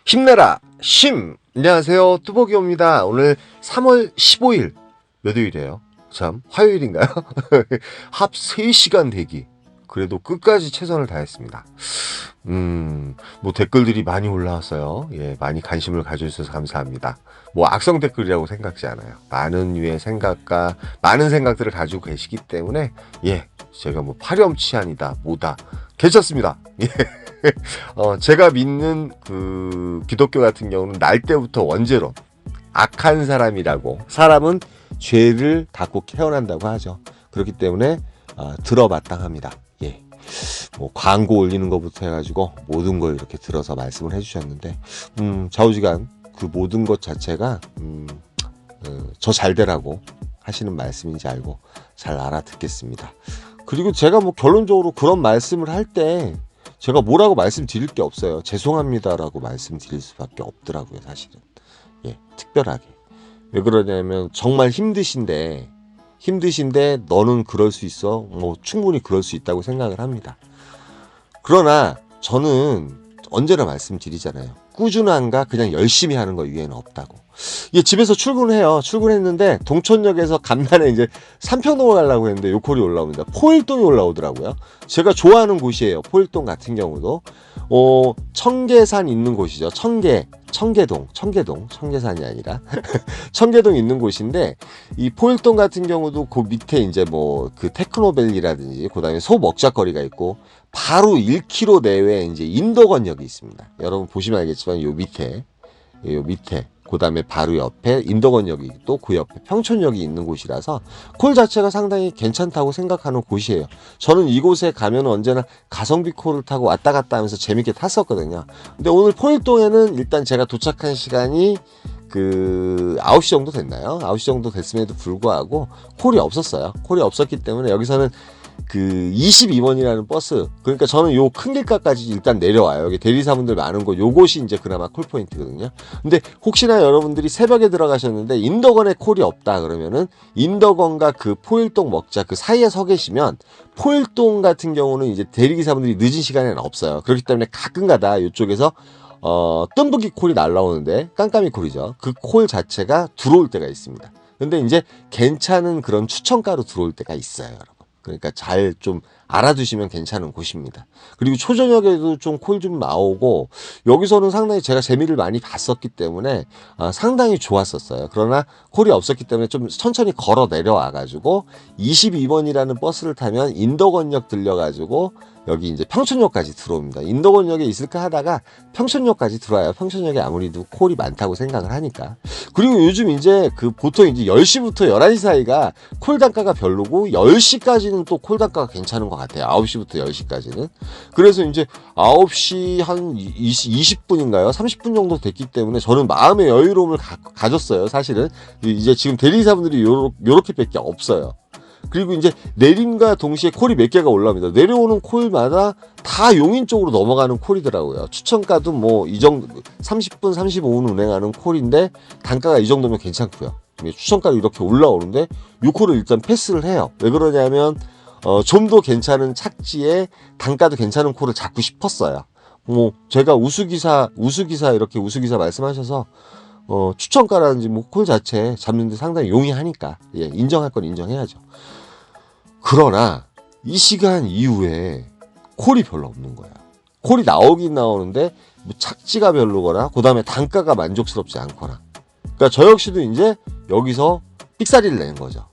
힘내라 심. 안녕하세요, 뚜벅이옵니다. 오늘 3월 15일 몇 요일이에요? 참, 화요일인가요? 합 3시간 대기. 그래도 끝까지 최선을 다했습니다. 뭐 댓글들이 많이 올라왔어요. 예, 많이 관심을 가져주셔서 감사합니다. 뭐 악성 댓글이라고 생각지 않아요. 많은 유의 생각과 많은 생각들을 가지고 계시기 때문에 제가 뭐 파렴치한이다 뭐다 괜찮습니다. 예. 제가 믿는 그 기독교 같은 경우는 날 때부터 원죄로 악한 사람이라고, 사람은 죄를 갖고 태어난다고 하죠. 그렇기 때문에 들어마땅합니다. 예. 뭐 광고 올리는 것부터 해가지고 모든 걸 이렇게 들어서 말씀을 해주셨는데, 좌우지간 그 모든 것 자체가 저 잘되라고 하시는 말씀인지 알고 잘 알아듣겠습니다. 그리고 제가 뭐 결론적으로 그런 말씀을 할 때 제가 뭐라고 말씀드릴 게 없어요. 죄송합니다라고 말씀드릴 수밖에 없더라고요, 사실은. 예, 특별하게. 왜 그러냐면 정말 힘드신데 너는 그럴 수 있어. 뭐 충분히 그럴 수 있다고 생각을 합니다. 그러나 저는 언제나 말씀드리잖아요. 꾸준함과 그냥 열심히 하는 거 이외에는 없다고. 집에서 출근해요. 출근했는데 동천역에서 간만에 이제 삼평동을 가려고 했는데 요콜이 올라옵니다. 포일동이 올라오더라고요. 제가 좋아하는 곳이에요. 포일동 같은 경우도 청계산 있는 곳이죠. 청계산이 아니라 청계동 있는 곳인데, 이 포일동 같은 경우도 그 밑에 이제 뭐 그 테크노밸리라든지 그다음에 소먹자거리가 있고, 바로 1km 내외에 이제 인덕원역이 있습니다. 여러분 보시면 알겠지만 요 밑에 그다음에 바로 옆에 인덕원역이 있고, 그 옆에 평촌역이 있는 곳이라서 콜 자체가 상당히 괜찮다고 생각하는 곳이에요. 저는 이곳에 가면 언제나 가성비 콜을 타고 왔다 갔다 하면서 재밌게 탔었거든요. 근데 오늘 포일동에는 일단 제가 도착한 시간이 9시 정도 됐나요? 9시 정도 됐음에도 불구하고 콜이 없었어요. 콜이 없었기 때문에 여기서는 22번이라는 버스, 그러니까 저는 요 큰 길가까지 일단 내려와요. 여기 대리사분들 많은 곳, 요곳이 이제 그나마 콜 포인트거든요. 근데 혹시나 여러분들이 새벽에 들어가셨는데 인덕원에 콜이 없다 그러면은, 인덕원과 그 포일동 먹자 그 사이에 서 계시면, 포일동 같은 경우는 이제 대리기사분들이 늦은 시간에는 없어요. 그렇기 때문에 가끔가다 요쪽에서 뜸부기 콜이 날라오는데, 깜깜이 콜이죠. 그 콜 자체가 들어올 때가 있습니다. 근데 이제 괜찮은 그런 추천가로 들어올 때가 있어요, 여러분. 그러니까 잘 좀 알아두시면 괜찮은 곳입니다. 그리고 초저녁에도 좀 콜 좀 나오고, 여기서는 상당히 제가 재미를 많이 봤었기 때문에 상당히 좋았었어요. 그러나 콜이 없었기 때문에 좀 천천히 걸어 내려와가지고 22번이라는 버스를 타면 인덕원역 들려가지고 여기 이제 평촌역까지 들어옵니다. 인덕원역에 있을까 하다가 평촌역까지 들어와요. 평촌역에 아무래도 콜이 많다고 생각을 하니까. 그리고 요즘 이제 보통 이제 10시부터 11시 사이가 콜 단가가 별로고, 10시까지는 또 콜 단가가 괜찮은 것 같아요. 9시부터 10시까지는. 그래서 이제 9시 한 20분인가요? 30분 정도 됐기 때문에 저는 마음의 여유로움을 가졌어요. 사실은 이제 지금 대리사분들이 요렇게밖에 없어요. 그리고 이제 내림과 동시에 콜이 몇 개가 올라옵니다. 내려오는 콜마다 다 용인 쪽으로 넘어가는 콜이더라고요. 추천가도 뭐 이 정도 30분, 35분 운행하는 콜인데 단가가 이 정도면 괜찮고요. 추천가로 이렇게 올라오는데 요 콜을 일단 패스를 해요. 왜 그러냐면 좀 더 괜찮은 착지에 단가도 괜찮은 콜을 잡고 싶었어요. 뭐 제가 우수기사 말씀하셔서 추천가라든지 뭐 콜 자체 잡는데 상당히 용이하니까 인정할 건 인정해야죠. 그러나 이 시간 이후에 콜이 별로 없는 거야. 콜이 나오긴 나오는데 뭐 착지가 별로거나 그다음에 단가가 만족스럽지 않거나. 그러니까 저 역시도 이제 여기서 삑사리를 내는 거죠.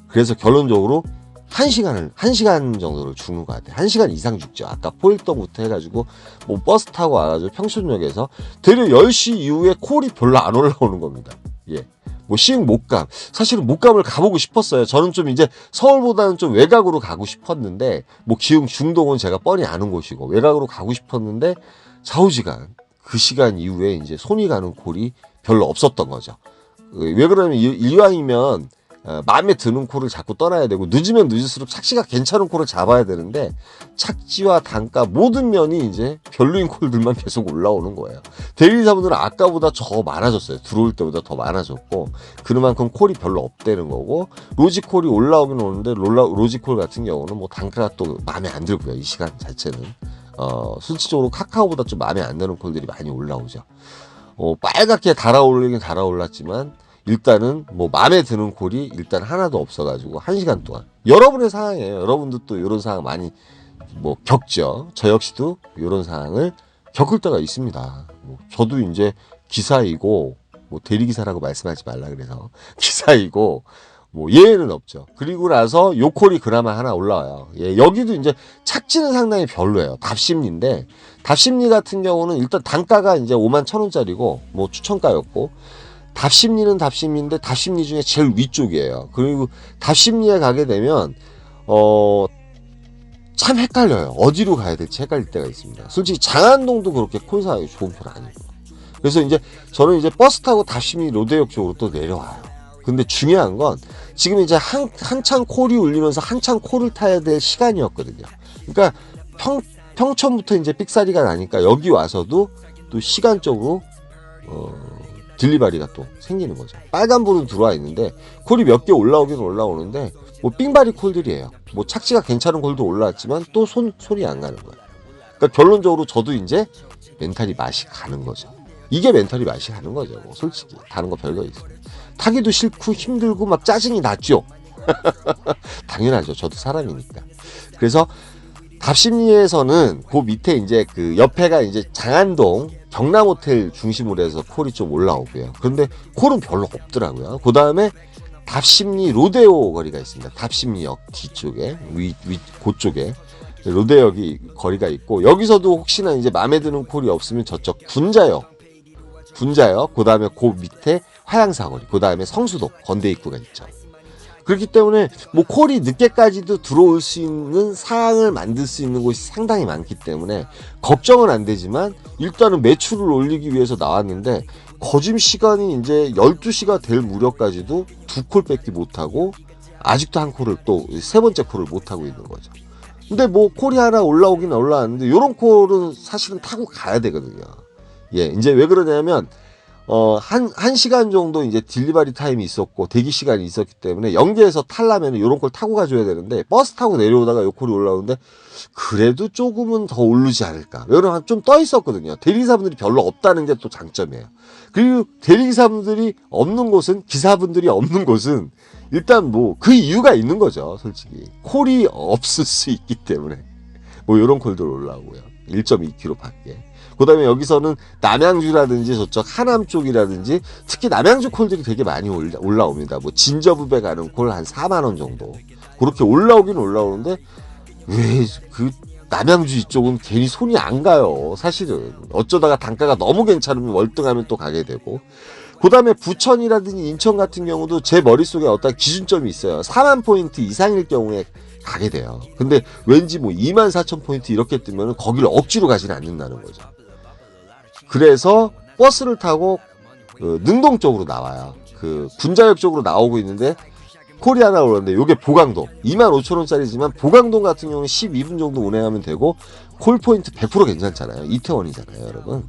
그래서 결론적으로 1시간 정도를 죽는 것 같아요. 1시간 이상 죽죠. 아까 포일동부터 해가지고 뭐 버스 타고 와가지고 평촌역에서 대략 10시 이후에 콜이 별로 안 올라오는 겁니다. 뭐 시흥 목감, 사실은 목감을 가보고 싶었어요. 저는 좀 이제 서울보다는 좀 외곽으로 가고 싶었는데, 뭐 기흥 중동은 제가 뻔히 아는 곳이고 외곽으로 가고 싶었는데, 좌우지간 그 시간 이후에 이제 손이 가는 콜이 별로 없었던 거죠. 왜 그러냐면 이왕이면 마음에 드는 콜을 자꾸 떠나야 되고, 늦으면 늦을수록 착지가 괜찮은 콜을 잡아야 되는데, 착지와 단가 모든 면이 이제 별로인 콜들만 계속 올라오는 거예요. 대리사분들은 아까보다 더 많아졌어요. 들어올 때보다 더 많아졌고, 그만큼 콜이 별로 없다는 거고, 로지콜이 올라오긴 오는데 로지콜 같은 경우는 뭐 단가가 또 마음에 안 들고요. 이 시간 자체는. 실질적으로 카카오보다 좀 마음에 안 드는 콜들이 많이 올라오죠. 빨갛게 달아올리긴 달아올랐지만 일단은 뭐 마음에 드는 콜이 일단 하나도 없어가지고 1시간 동안 여러분의 상황이에요. 여러분도 또 이런 상황 많이 뭐 겪죠. 저 역시도 이런 상황을 겪을 때가 있습니다. 저도 이제 기사이고 뭐 대리기사라고 말씀하지 말라 그래서 기사이고 뭐 예외는 없죠. 그리고 나서 요 콜이 그나마 하나 올라와요. 예, 여기도 이제 착지는 상당히 별로예요. 답심리인데 답심리 같은 경우는 일단 단가가 이제 51,000원짜리고 뭐 추천가였고 답심리는 답심리인데 답심리 중에 제일 위쪽이에요. 그리고 답심리에 가게 되면 참 헷갈려요. 어디로 가야 될지 헷갈릴 때가 있습니다. 솔직히 장안동도 그렇게 콜사하기 좋은 편 아니고. 그래서 이제 저는 이제 버스 타고 답심리 로데역 쪽으로 또 내려와요. 근데 중요한 건 지금 이제 한창 콜이 울리면서 한창 콜을 타야 될 시간이었거든요. 그러니까 평촌부터 이제 삑사리가 나니까 여기 와서도 또 시간적으로 딜리바리가 또 생기는 거죠. 빨간불은 들어와 있는데 콜이 몇 개 올라오긴 올라오는데 뭐 삥바리 콜들이에요. 뭐 착지가 괜찮은 콜도 올라왔지만 또 손이 안 가는 거예요. 그러니까 결론적으로 저도 이제 멘탈이 맛이 가는 거죠. 이게 멘탈이 맛이 가는 거죠. 뭐 솔직히 다른 거 별거 있어요. 타기도 싫고 힘들고 막 짜증이 났죠. 당연하죠. 저도 사람이니까. 그래서 답심리에서는 그 밑에 이제 그 옆에가 이제 장안동 경남호텔 중심으로 해서 콜이 좀 올라오고요. 그런데 콜은 별로 없더라고요. 그 다음에 답심리 로데오 거리가 있습니다. 답심리역 뒤쪽에 그쪽에 로데오역이 거리가 있고 여기서도 혹시나 이제 마음에 드는 콜이 없으면 저쪽 분자역 그 다음에 그 밑에 화양사거리 그 다음에 성수동 건대 입구가 있죠. 그렇기 때문에 뭐 콜이 늦게까지도 들어올 수 있는 상황을 만들 수 있는 곳이 상당히 많기 때문에 걱정은 안 되지만 일단은 매출을 올리기 위해서 나왔는데 거짐 시간이 이제 12시가 될 무렵까지도 2콜밖에 못하고 아직도 한 콜을 또 세 번째 콜을 못하고 있는 거죠. 근데 뭐 콜이 하나 올라오긴 올라왔는데 요런 콜은 사실은 타고 가야 되거든요. 예, 이제 왜 그러냐면 한 시간 정도 이제 딜리버리 타임이 있었고 대기 시간이 있었기 때문에 연계해서 타려면 요런 걸 타고 가줘야 되는데 버스 타고 내려오다가 요 콜이 올라오는데 그래도 조금은 더 오르지 않을까. 왜냐면 좀 떠 있었거든요. 대리기사분들이 별로 없다는 게 또 장점이에요. 그리고 대리기사분들이 없는 곳은 기사분들이 없는 곳은 일단 뭐 그 이유가 있는 거죠. 솔직히 콜이 없을 수 있기 때문에 뭐 요런 콜들 올라오고요. 1.2km 밖에. 그 다음에 여기서는 남양주라든지 저쪽 하남 쪽이라든지 특히 남양주 콜들이 되게 많이 올라옵니다. 뭐 진저브배 가는 콜 한 4만원 정도. 그렇게 올라오긴 올라오는데 왜 그 남양주 이쪽은 괜히 손이 안 가요. 사실은. 어쩌다가 단가가 너무 괜찮으면 월등하면 또 가게 되고. 그 다음에 부천이라든지 인천 같은 경우도 제 머릿속에 어떤 기준점이 있어요. 4만 포인트 이상일 경우에 가게 돼요. 근데 왠지 뭐 24,000포인트 이렇게 뜨면 거기를 억지로 가지는 않는다는 거죠. 그래서 버스를 타고 능동 쪽으로 나와요. 그 분자역 쪽으로 나오고 있는데 콜이 하나 오는데 요게 보강동 25,000원짜리지만 보강동 같은 경우는 12분 정도 운행하면 되고 콜 포인트 100% 괜찮잖아요. 이태원이잖아요, 여러분.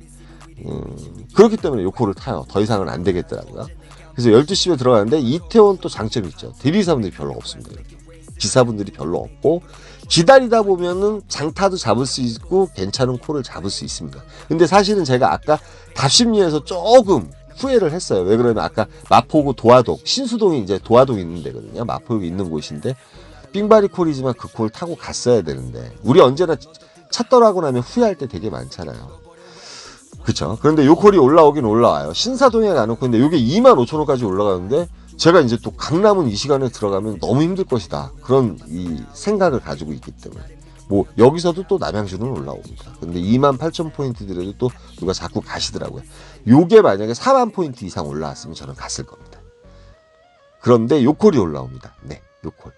그렇기 때문에 요 콜을 타요. 더 이상은 안 되겠더라고요. 그래서 12시에 들어가는데 이태원 또 장점이 있죠. 대리사분들이 별로 없습니다. 기사분들이 별로 없고 기다리다 보면은 장타도 잡을 수 있고 괜찮은 콜을 잡을 수 있습니다. 근데 사실은 제가 아까 답심리에서 조금 후회를 했어요. 왜 그러냐면 아까 마포구 도화동 신수동이 이제 도화동이 있는 데거든요. 마포구 있는 곳인데 삥바리 콜이지만 그 콜 타고 갔어야 되는데 우리 언제나 찾더라고 나면 후회할 때 되게 많잖아요. 그쵸? 그런데 요 콜이 올라오긴 올라와요. 신사동에 가는 콜인데 요게 25,000원까지 올라가는데 제가 이제 또 강남은 이 시간에 들어가면 너무 힘들 것이다. 그런 이 생각을 가지고 있기 때문에. 뭐, 여기서도 또 남양주는 올라옵니다. 근데 28,000포인트들에도 또 누가 자꾸 가시더라고요. 요게 만약에 4만 포인트 이상 올라왔으면 저는 갔을 겁니다. 그런데 요 콜이 올라옵니다. 네, 요 콜.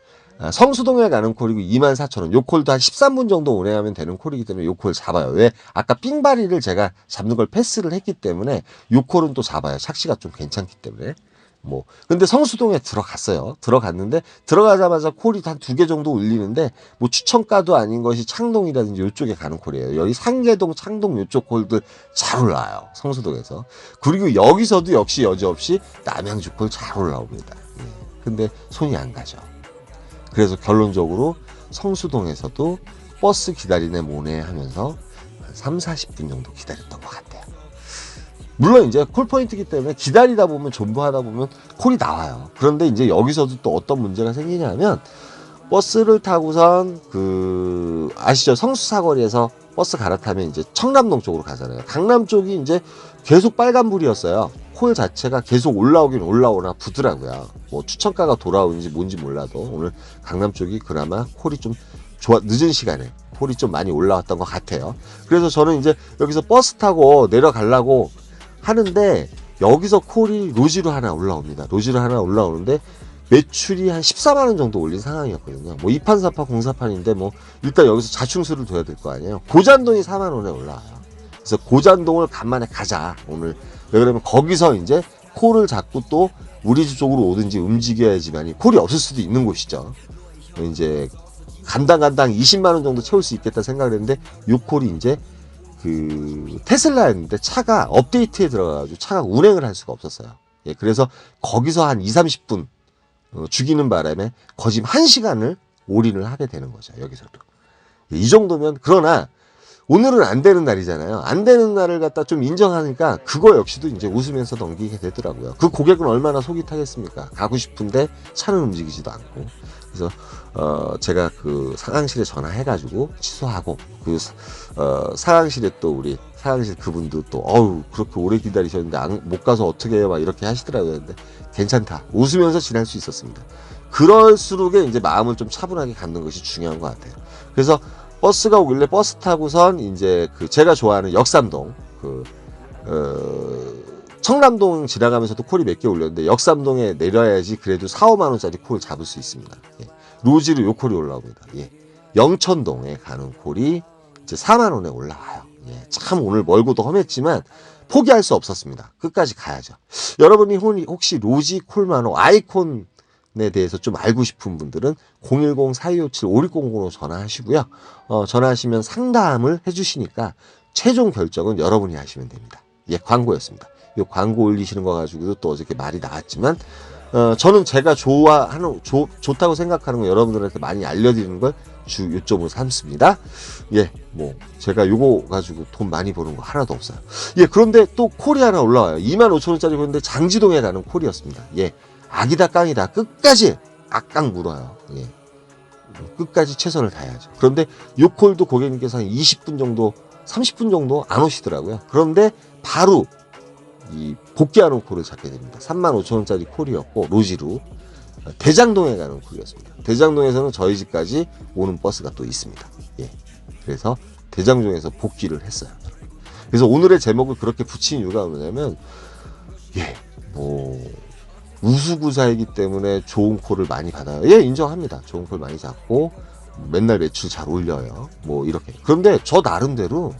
성수동에 가는 콜이고 24,000원. 요 콜도 한 13분 정도 운행하면 되는 콜이기 때문에 요 콜 잡아요. 왜? 아까 삥바리를 제가 잡는 걸 패스를 했기 때문에 요 콜은 또 잡아요. 착시가 좀 괜찮기 때문에. 뭐 근데 성수동에 들어갔어요. 들어갔는데 들어가자마자 콜이 한 2개 정도 울리는데 뭐 추천가도 아닌 것이 창동이라든지 요쪽에 가는 콜이에요. 여기 상계동, 창동 요쪽 콜들 잘 올라와요. 성수동에서. 그리고 여기서도 역시 여지없이 남양주 콜 잘 올라옵니다. 근데 손이 안 가죠. 그래서 결론적으로 성수동에서도 버스 기다리네 뭐네 하면서 한 3, 40분 정도 기다렸던 것 같아요. 물론 이제 콜포인트이기 때문에 기다리다 보면 존버하다 보면 콜이 나와요. 그런데 이제 여기서도 또 어떤 문제가 생기냐면 버스를 타고선 아시죠? 성수사거리에서 버스 갈아타면 이제 청담동 쪽으로 가잖아요. 강남 쪽이 이제 계속 빨간불이었어요. 콜 자체가 계속 올라오긴 올라오나 부더라고요. 뭐 추천가가 돌아오는지 뭔지 몰라도 오늘 강남 쪽이 그나마 콜이 좀 늦은 시간에 콜이 좀 많이 올라왔던 것 같아요. 그래서 저는 이제 여기서 버스 타고 내려가려고 하는데 여기서 콜이 로지로 하나 올라옵니다. 로지로 하나 올라오는데 매출이 한 14만 원 정도 올린 상황이었거든요. 뭐 2판, 4판, 공사판인데 뭐 일단 여기서 자충수를 둬야 될 거 아니에요. 고잔동이 4만 원에 올라와요. 그래서 고잔동을 간만에 가자 오늘. 왜 그러면 거기서 이제 콜을 잡고 또 우리 집 쪽으로 오든지 움직여야지만이 콜이 없을 수도 있는 곳이죠. 이제 간당 20만 원 정도 채울 수 있겠다 생각을 했는데 요 콜이 이제 테슬라였는데 차가 업데이트에 들어가가지고 차가 운행을 할 수가 없었어요. 예, 그래서 거기서 한 20-30분 죽이는 바람에 거짓 1시간을 올인을 하게 되는 거죠. 여기서도. 이 정도면, 그러나 오늘은 안 되는 날이잖아요. 안 되는 날을 갖다 좀 인정하니까 그거 역시도 이제 웃으면서 넘기게 되더라고요. 그 고객은 얼마나 속이 타겠습니까? 가고 싶은데 차는 움직이지도 않고. 그래서 제가 상황실에 전화해가지고 취소하고 상황실에 또 우리 상황실 그분도 또 그렇게 오래 기다리셨는데 못 가서 어떻게 해요? 막 이렇게 하시더라고요. 근데 괜찮다. 웃으면서 지날 수 있었습니다. 그럴수록에 이제 마음을 좀 차분하게 갖는 것이 중요한 것 같아요. 그래서 버스가 오길래 버스 타고선 이제 제가 좋아하는 역삼동 청남동 지나가면서도 콜이 몇 개 올렸는데 역삼동에 내려야지 그래도 4, 5만 원짜리 콜을 잡을 수 있습니다. 예. 로지로 요 콜이 올라옵니다. 예. 영천동에 가는 콜이 이제 4만 원에 올라와요. 예. 참 오늘 멀고도 험했지만 포기할 수 없었습니다. 끝까지 가야죠. 여러분이 혹시 로지 콜만호 아이콘에 대해서 좀 알고 싶은 분들은 010-4257-5600으로 전화하시고요. 전화하시면 상담을 해주시니까 최종 결정은 여러분이 하시면 됩니다. 예, 광고였습니다. 이 광고 올리시는 거 가지고도 또 어저께 말이 나왔지만 저는 제가 좋다고 생각하는 거 여러분들한테 많이 알려드리는 걸 주 요점으로 삼습니다. 예, 뭐 제가 요거 가지고 돈 많이 버는 거 하나도 없어요. 예, 그런데 또 콜이 하나 올라와요. 25,000원짜리 콜인데 장지동에 가는 콜이었습니다. 예, 악이다 깡이다 끝까지 악깡 물어요. 예, 끝까지 최선을 다해야죠. 그런데 요 콜도 고객님께서 한 20분 정도 30분 정도 안 오시더라고요. 그런데 바로 이 복귀하는 콜을 잡게 됩니다. 35,000원짜리 콜이었고 로지로 대장동에 가는 콜이었습니다. 대장동에서는 저희 집까지 오는 버스가 또 있습니다. 예, 그래서 대장동에서 복귀를 했어요. 그래서 오늘의 제목을 그렇게 붙인 이유가 뭐냐면 예, 뭐 우수구사이기 때문에 좋은 콜을 많이 받아요. 예, 인정합니다. 좋은 콜 많이 잡고 맨날 매출 잘 올려요. 뭐 이렇게. 그런데 저 나름대로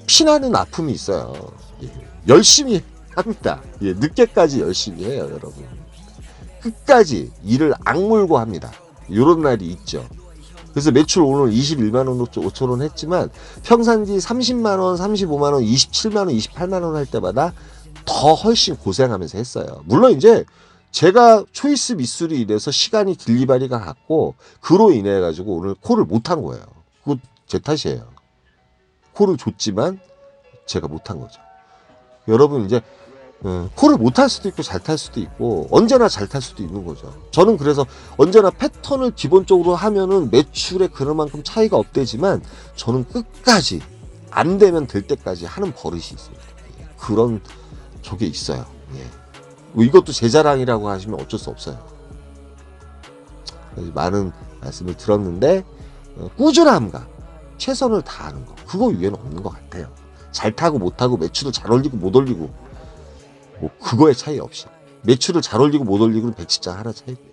피나는 아픔이 있어요. 예, 열심히 합니다. 예, 늦게까지 열심히 해요, 여러분. 끝까지 일을 악물고 합니다. 이런 날이 있죠. 그래서 매출 오늘 21만 5천 원 했지만 평상시 30만 원, 35만 원, 27만 원, 28만 원 할 때마다 더 훨씬 고생하면서 했어요. 물론 이제 제가 초이스 미술이 이래서 시간이 딜리바리가 갔고 그로 인해 가지고 오늘 콜을 못한 거예요. 그거 제 탓이에요. 콜을 줬지만 제가 못한 거죠. 여러분 이제 콜을 못할 수도 있고 잘 탈 수도 있고 언제나 잘 탈 수도 있는 거죠. 저는 그래서 언제나 패턴을 기본적으로 하면은 매출에 그만큼 차이가 없대지만 저는 끝까지 안 되면 될 때까지 하는 버릇이 있습니다. 그런 저게 있어요. 예. 뭐 이것도 제 자랑이라고 하시면 어쩔 수 없어요. 많은 말씀을 들었는데 꾸준함과 최선을 다하는 거 그거 위에는 없는 것 같아요. 잘 타고 못 타고 매출을 잘 올리고 못 올리고 뭐 그거의 차이 없이 매출을 잘 올리고 못 올리고는 백지장 하나 차이고요.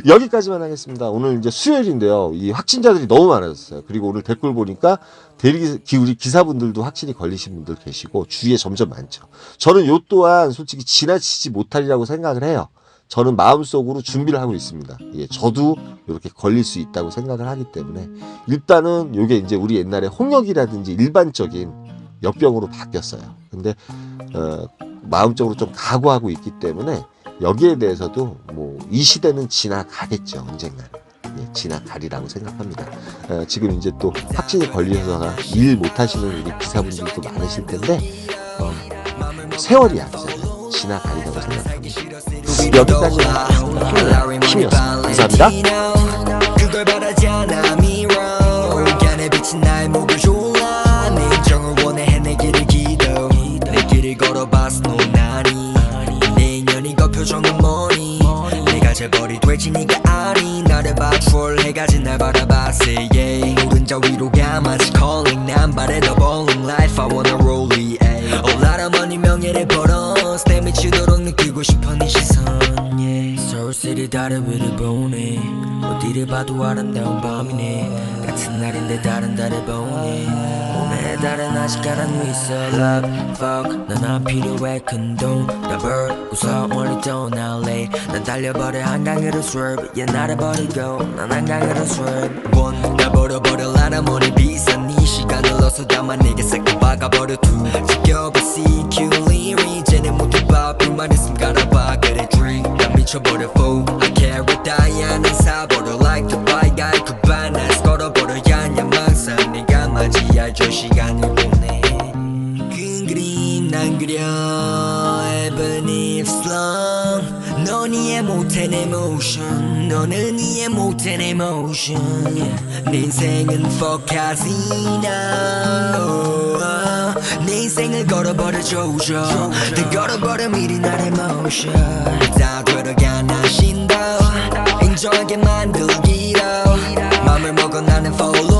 여기까지만 하겠습니다. 오늘 이제 수요일인데요. 이 확진자들이 너무 많아졌어요. 그리고 오늘 댓글 보니까 우리 기사분들도 확실히 걸리신 분들 계시고 주위에 점점 많죠. 저는 요 또한 솔직히 지나치지 못하리라고 생각을 해요. 저는 마음속으로 준비를 하고 있습니다. 예, 저도 이렇게 걸릴 수 있다고 생각을 하기 때문에 일단은 요게 이제 우리 옛날에 홍역이라든지 일반적인 역병으로 바뀌었어요. 근데 마음적으로 좀 각오하고 있기 때문에 여기에 대해서도 뭐 이 시대는 지나가겠죠. 언젠가는. 지나가리라고 생각합니다. 지금 이제 또 확진이 걸리셔서 일 못하시는 우리 기사분들도 많으실 텐데 세월이 아니잖아요. 지나가리라고 생각합니다. 여기까지 힘이었습니다. 감사합니다. 그걸 바라지 않아 미워 안에 비친 나의 목을 졸라 내 인정을 원해 해내기를 기도 내 길을 걸어봤어 넌 아니 내 인연이 그 표정은 뭐니 내가 재벌이 될지 네가 아니 나를 봐 troll 해가지 날 바라봤어 yeah 오른자 위로 가 마치 calling 난 바래 더 bowling life I wanna roll it 올라라머니 명예를 벌어 내 미치도록 느끼고 싶어 네 시선 yeah. 서울시리 다른 위를 보네 어디를 봐도 아름다운 밤이네 같은 날인데 다른 달을 보네 오늘의 달은 아직 가라앉아 있어 love fuck 넌 안 필요해 큰돈 더블 웃어 멀리 떠날래 난 달려버려 한강으로 swerve yeah 나를 버리고 난 한강으로 swerve one 날 버려버려 라라머니 비싼 네 시간을 넣어서 담아 내게 싹 박아버려 two 지겨봐 CQ 리리 이제는 모두 봐 불만 있음 갈아봐 그래 drink 난 미쳐버려 fool I carry 다이아는 사버려 like the bike guy 그 반에서 걸어버려야 하냐 망상 네가 맞이할 저 시간을 보내 큰 그림 난 그려 even if long 넌 이해 못해 내 motion 너는 이해 못해 내 motion 내 인생은 fuck casino 내 인생을 걸어버려 조져 다 걸어버려 미리 나의 motion 다 들어가나 신도 인정하게 만들기로 맘을 먹어 나는 follow